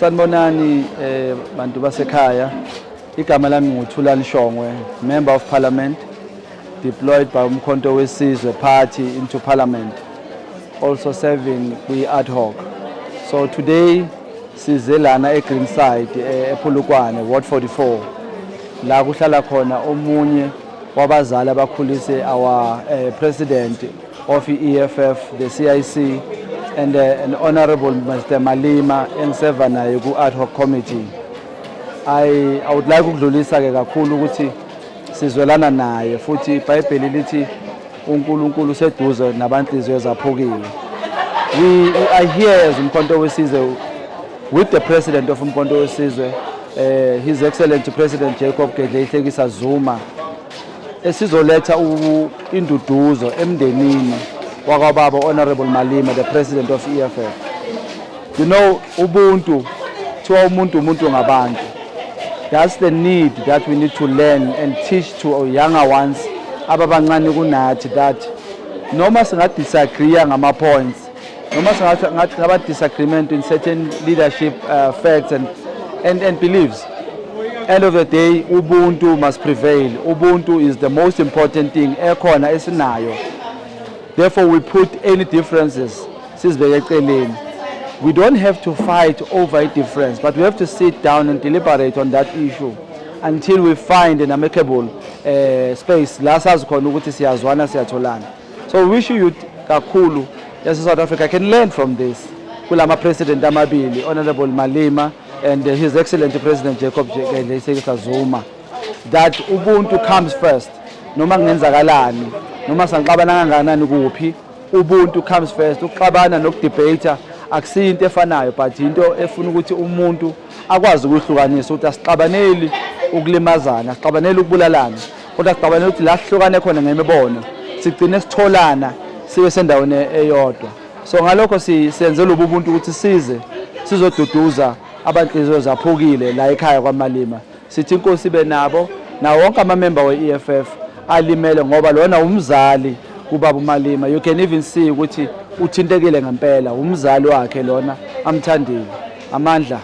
Sanibonani bantu basekhaya. Igama lami nguThulani Shongwe, Member of Parliament, deployed by Umkhonto weSizwe Party into Parliament, also serving kwi-ad hoc. So today size lana eGreenside ePolokwane Ward 44 la kuhlala khona omunye wabazali abakhulise our president of EFF, the CIC, and an honorable Mr. Malima engiserva naye ku-ad hoc committee. I would like ukudlulisa ke kakhulu ukuthi sizwelana naye futhi iBhayibheli lithi uNkulunkulu seduze nabanhliziyo ezaphukile. We are here as Umkhonto weSizwe with the president of Umkhonto weSizwe, His Excellency President Jacob Gedleyihlekisa Zuma, esizoletha induduzo emndenini wakababa Honorable Malima, the president of EFF. You know, ubuntu thiwa umuntu ngabantu. That's the need that we need to learn and teach to our younger ones ababancane kunathi, that noma singa-disagree ngama points, noma singa disagreement in certain leadership facts and beliefs, end of the day ubuntu must prevail. Ubuntu is the most important thing ekhona esinayo. Therefore we put any differences sizibeke eceleni. We don't have to fight over a difference, but we have to sit down and deliberate on that issue until we find an amicable space la sazi khona ukuthi siyazwana siyatholana. So we wish you kakhulu as South Africa can learn from this. Kulama president amabili, Honorable Malima and His Excellency President Jacob Gedleyihlekisa Zuma, that ubuntu comes first. Noma kungenzakalani, noma sanqabana kangakanani kuphi, ubuntu comes first. Ukuxabana nokudebate akusiyo into efanayo, but into efuna ukuthi umuntu akwazi ukuhlukanisa ukuthi asixabaneli ukulimazana, asixabaneli ukubulalana, kodwa asixabaneli ukuthi la sihlukane khona ngemibono sigcine sitholana sibe sendaweni eyodwa. So ngalokho siyenzela ubuntu ukuthi sizoduduza abanhliziyo zaphukile la ekhaya kwaMalima. Sithi inkosi ibe nabo na wonke amamember we-EFF alimele ngoba lona umzali kubaba uMalima. You can even see ukuthi uthintekile ngempela, umzali wakhe lona amthandile. Amandla.